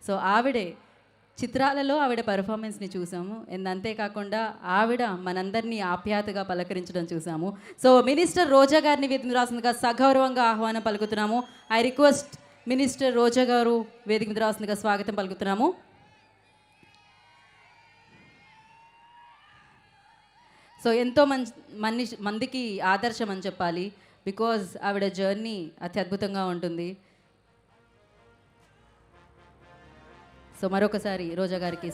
So ఆవిడే చిత్రాలలో ఆవిడ పెర్ఫార్మెన్స్ని చూసాము. అండ్ అంతేకాకుండా ఆవిడ మనందరినీ ఆప్యాయతగా పలకరించడం చూసాము. సో మినిస్టర్ రోజా గారిని వేదిక మీద రాసిందిగా సగౌరవంగా ఆహ్వానం పలుకుతున్నాము. ఐ రిక్వెస్ట్ మినిస్టర్ రోజా గారు వేదిక మీద రాసిందిగా స్వాగతం పలుకుతున్నాము. సో ఎంతో మందికి ఆదర్శం అని చెప్పాలి. బికాజ్ ఆవిడ జర్నీ అత్యద్భుతంగా ఉంటుంది. సో మరొకసారి రోజా గారికి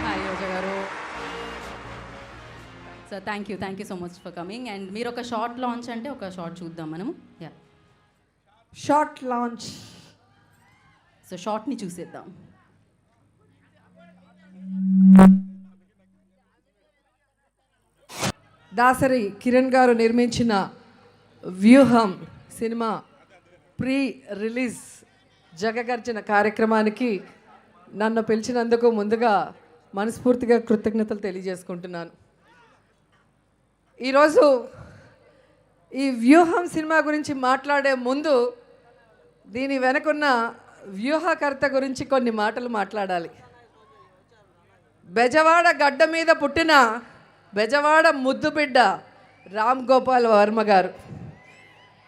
హాయ్ రోజా గారు. So thank you so much for coming. And మీరు ఒక షార్ట్ లాంచ్ అంటే ఒక షార్ట్ చూద్దాం మనము. Yeah, short launch. సో షార్ట్ని చూసేద్దాం. దాసరి కిరణ్ గారు నిర్మించిన వ్యూహం సినిమా ప్రీ రిలీజ్ జగగర్జన కార్యక్రమానికి నన్ను పిలిచినందుకు ముందుగా మనస్ఫూర్తిగా కృతజ్ఞతలు తెలియజేసుకుంటున్నాను. ఈరోజు ఈ వ్యూహం సినిమా గురించి మాట్లాడే ముందు దీని వెనకున్న వ్యూహకర్త గురించి కొన్ని మాటలు మాట్లాడాలి. బెజవాడ గడ్డ మీద పుట్టిన బెజవాడ ముద్దు బిడ్డ రామ్ గోపాల్ వర్మ గారు.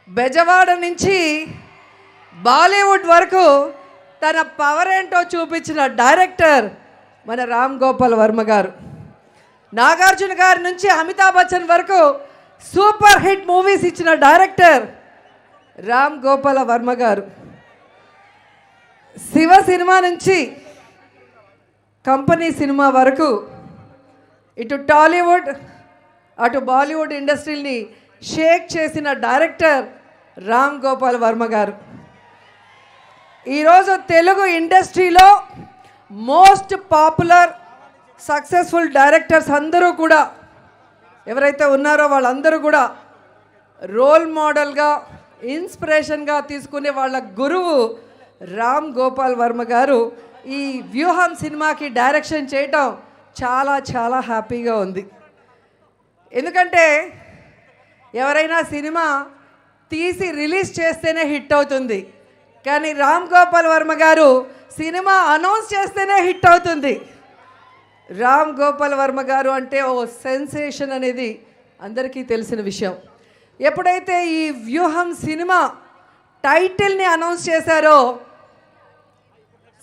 బెజవాడ నుంచి బాలీవుడ్ వరకు తన పవర్ ఏంటో చూపించిన డైరెక్టర్ మన రామ్ గోపాల్ వర్మ గారు. నాగార్జున గారి నుంచి అమితాబ్ బచ్చన్ వరకు సూపర్ హిట్ మూవీస్ ఇచ్చిన డైరెక్టర్ రామ్ గోపాల్ వర్మ గారు. శివ సినిమా నుంచి కంపెనీ సినిమా వరకు ఇటు టాలీవుడ్ అటు బాలీవుడ్ ఇండస్ట్రీని షేక్ చేసిన డైరెక్టర్ రామ్ గోపాల్ వర్మ గారు. ఈరోజు తెలుగు ఇండస్ట్రీలో మోస్ట్ పాపులర్ సక్సెస్ఫుల్ డైరెక్టర్స్ అందరూ కూడా ఎవరైతే ఉన్నారో వాళ్ళందరూ కూడా రోల్ మోడల్గా ఇన్స్పిరేషన్గా తీసుకునే వాళ్ళ గురువు రామ్ గోపాల్ వర్మ గారు. ఈ వ్యూహం సినిమాకి డైరెక్షన్ చేయటం చాలా చాలా హ్యాపీగా ఉంది. ఎందుకంటే ఎవరైనా సినిమా తీసి రిలీజ్ చేస్తేనే హిట్ అవుతుంది, కానీ రామ్ గోపాల్ వర్మ గారు సినిమా అనౌన్స్ చేస్తేనే హిట్ అవుతుంది. రామ్ గోపాల్ వర్మ గారు అంటే ఓ సెన్సేషన్ అనేది అందరికీ తెలిసిన విషయం. ఎప్పుడైతే ఈ వ్యూహం సినిమా టైటిల్ని అనౌన్స్ చేశారో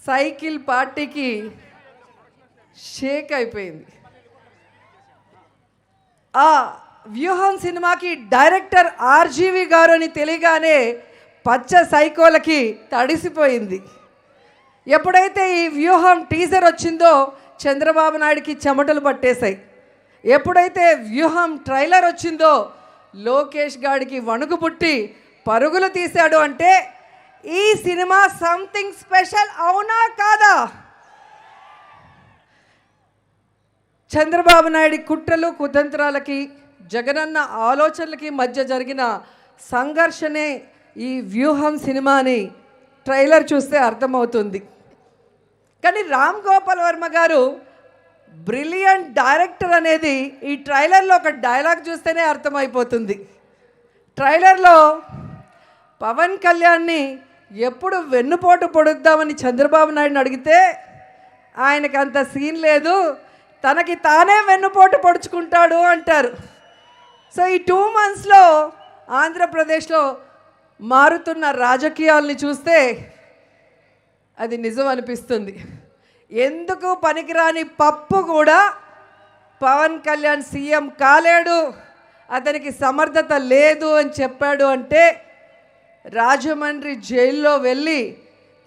సైకిల్ పార్టీకి షేక్ అయిపోయింది. ఆ వ్యూహం సినిమాకి డైరెక్టర్ ఆర్జీవి గారు అని తెలియగానే పచ్చ సైకోలకి తడిసిపోయింది. ఎప్పుడైతే ఈ వ్యూహం టీజర్ వచ్చిందో చంద్రబాబు నాయుడికి చెమటలు పట్టేశాయి. ఎప్పుడైతే వ్యూహం ట్రైలర్ వచ్చిందో లోకేష్ గాడికి వణుకు పుట్టి పరుగులు తీశాడు. అంటే ఈ సినిమా సంథింగ్ స్పెషల్ అవునా కాదా? చంద్రబాబు నాయుడి కుట్రలు కుతంత్రాలకి జగనన్న ఆలోచనలకి మధ్య జరిగిన సంఘర్షణే ఈ వ్యూహం సినిమాని ట్రైలర్ చూస్తే అర్థమవుతుంది. కానీ రామ్ గోపాల్ వర్మ గారు బ్రిలియంట్ డైరెక్టర్ అనేది ఈ ట్రైలర్లో ఒక డైలాగ్ చూస్తేనే అర్థమైపోతుంది. ట్రైలర్లో పవన్ కళ్యాణ్ని ఎప్పుడు వెన్నుపోటు పొడుద్దామని చంద్రబాబు నాయుడిని అడిగితే ఆయనకు అంత సీన్ లేదు, తనకి తానే వెన్నుపోటు పొడుచుకుంటాడు అంటారు. సో ఈ 2 monthsలో ఆంధ్రప్రదేశ్లో మారుతున్న రాజకీయాల్ని చూస్తే అది నిజం అనిపిస్తుంది. ఎందుకు పనికిరాని పప్పు కూడా పవన్ కళ్యాణ్ సీఎం కాలేడు, అతనికి సమర్థత లేదు అని చెప్పాడు. అంటే రాజమండ్రి జైల్లో వెళ్ళి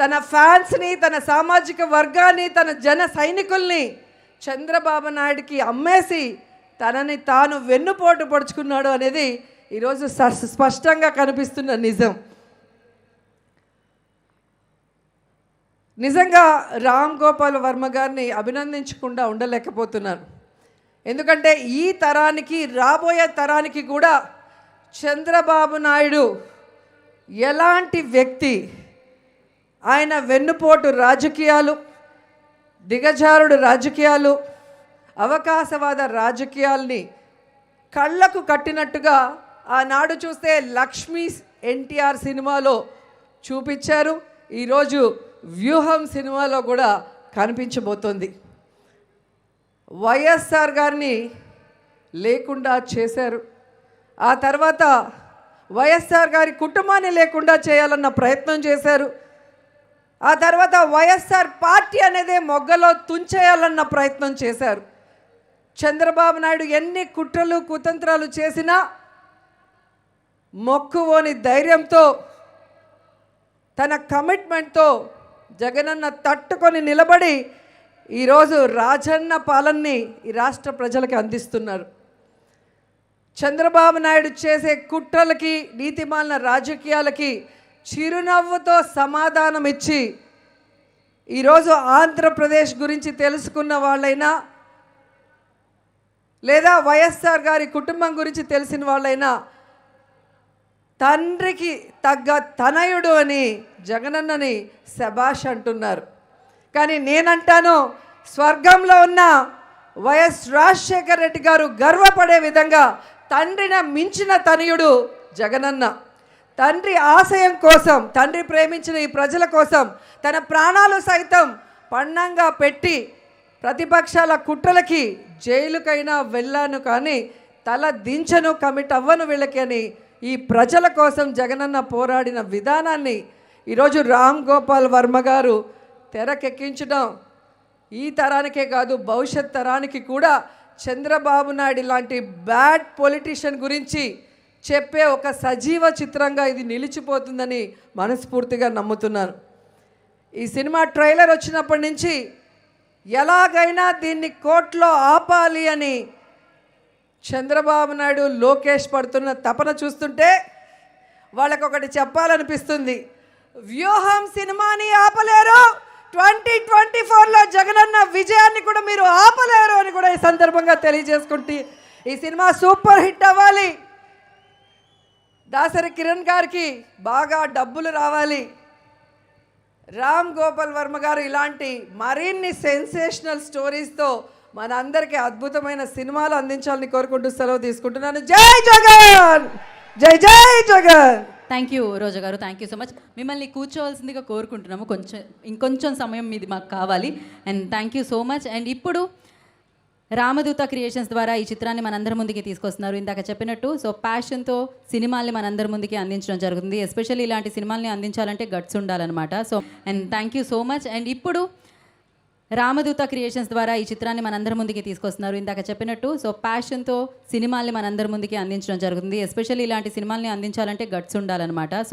తన ఫ్యాన్స్ని, తన సామాజిక వర్గాన్ని, తన జన సైనికుల్ని చంద్రబాబు నాయుడికి అమ్మేసి తనని తాను వెన్నుపోటు పొడుచుకున్నాడు అనేది ఈరోజు స్పష్టంగా కనిపిస్తున్న నిజం. నిజంగా రామ్ గోపాల్ వర్మ గారిని అభినందించకుండా ఉండలేకపోతున్నాను. ఎందుకంటే ఈ తరానికి, రాబోయే తరానికి కూడా చంద్రబాబు నాయుడు ఎలాంటి వ్యక్తి, ఆయన వెన్నుపోటు రాజకీయాలు, దిగజారుడు రాజకీయాలు, అవకాశవాద రాజకీయాల్ని కళ్ళకు కట్టినట్టుగా ఆనాడు చూస్తే లక్ష్మీ ఎన్టీఆర్ సినిమాలో చూపించారు. ఈరోజు వ్యూహం సినిమాలో కూడా కనిపించబోతోంది. వైఎస్ఆర్ గారిని లేకుండా చేశారు. ఆ తర్వాత వైఎస్ఆర్ గారి కుటుంబాన్ని లేకుండా చేయాలన్న ప్రయత్నం చేశారు. ఆ తర్వాత వైఎస్ఆర్ పార్టీ అనేదే మొగ్గలో తుంచేయాలన్న ప్రయత్నం చేశారు. చంద్రబాబు నాయుడు ఎన్ని కుట్రలు కుతంత్రాలు చేసినా మొక్కువోని ధైర్యంతో తన కమిట్మెంట్తో జగనన్న తట్టుకొని నిలబడి ఈరోజు రాజన్న పాలనని ఈ రాష్ట్ర ప్రజలకు అందిస్తున్నారు. చంద్రబాబు నాయుడు చేసే కుట్రలకి నీతిమాలిన రాజకీయాలకి చిరునవ్వుతో సమాధానం ఇచ్చి ఈరోజు ఆంధ్రప్రదేశ్ గురించి తెలుసుకున్న వాళ్ళైనా లేదా వైఎస్ఆర్ గారి కుటుంబం గురించి తెలిసిన వాళ్ళైనా తండ్రికి తగ్గ తనయుడు అని జగనన్నని శభాష్ అంటున్నారు. కానీ నేనంటాను, స్వర్గంలో ఉన్న వైఎస్ రాజశేఖర రెడ్డి గారు గర్వపడే విధంగా తండ్రిని మించిన తనయుడు జగనన్న. తండ్రి ఆశయం కోసం, తండ్రి ప్రేమించిన ఈ ప్రజల కోసం తన ప్రాణాలు సైతం పణంగా పెట్టి ప్రతిపక్షాల కుట్రలకి జైలుకైనా వెళ్ళాను కానీ తల దించను, కమిట్ అవ్వను వీళ్ళకి అని ఈ ప్రజల కోసం జగనన్న పోరాడిన విధానాన్ని ఈరోజు రామ్ గోపాల్ వర్మ గారు తెరకెక్కించడం ఈ తరానికే కాదు భవిష్యత్ తరానికి కూడా చంద్రబాబు నాయుడు లాంటి బ్యాడ్ పొలిటీషియన్ గురించి చెప్పే ఒక సజీవ చిత్రంగా ఇది నిలిచిపోతుందని మనస్ఫూర్తిగా నమ్ముతున్నాను. ఈ సినిమా ట్రైలర్ వచ్చినప్పటి నుంచి ఎలాగైనా దీన్ని కోర్టులో ఆపాలి అని చంద్రబాబు నాయుడు లోకేష్ పడుతున్న తపన చూస్తుంటే వాళ్ళకొకటి చెప్పాలనిపిస్తుంది. వ్యూహం సినిమాని ఆపలేరు, 2024లో జగనన్న విజయాన్ని కూడా మీరు ఆపలేరు అని కూడా ఈ సందర్భంగా తెలియజేసుకుంటే ఈ సినిమా సూపర్ హిట్ అవ్వాలి, దాసరి కిరణ్ గారికి బాగా డబ్బులు రావాలి, రామ్ గోపాల్ వర్మ గారు ఇలాంటి మరిన్ని సెన్సేషనల్ స్టోరీస్తో మన అందరికీ అద్భుతమైన సినిమాలు అందించాలని కోరుకుంటూ సెలవు తీసుకుంటున్నాను. జై జగన్, జై జై జగన్. థ్యాంక్ యూ రోజా గారు, థ్యాంక్ యూ సో మచ్. మిమ్మల్ని కూర్చోవలసిందిగా కోరుకుంటున్నాము, ఇంకొంచెం సమయం మీది మాకు కావాలి. And thank you so much. And ఇప్పుడు రామదూత క్రియేషన్స్ ద్వారా ఈ చిత్రాన్ని మనందరి ముందుకి తీసుకొస్తున్నారు. ఇందాక చెప్పినట్టు సో ప్యాషన్తో సినిమాల్ని మనందరి ముందుకి అందించడం జరుగుతుంది. ఎస్పెషల్లీ ఇలాంటి సినిమాల్ని అందించాలంటే గట్స్ ఉండాలన్నమాట. So and thank you so much. And ఇప్పుడు రామదూత క్రియేషన్స్ ద్వారా ఈ చిత్రాన్ని మనందరి ముందుకి తీసుకొస్తున్నారు. ఇందాక చెప్పినట్టు సో ప్యాషన్తో సినిమాల్ని మనందరి ముందుకి అందించడం జరుగుతుంది. ఎస్పెషల్లీ ఇలాంటి సినిమాల్ని అందించాలంటే గట్స్ ఉండాలన్నమాట. సో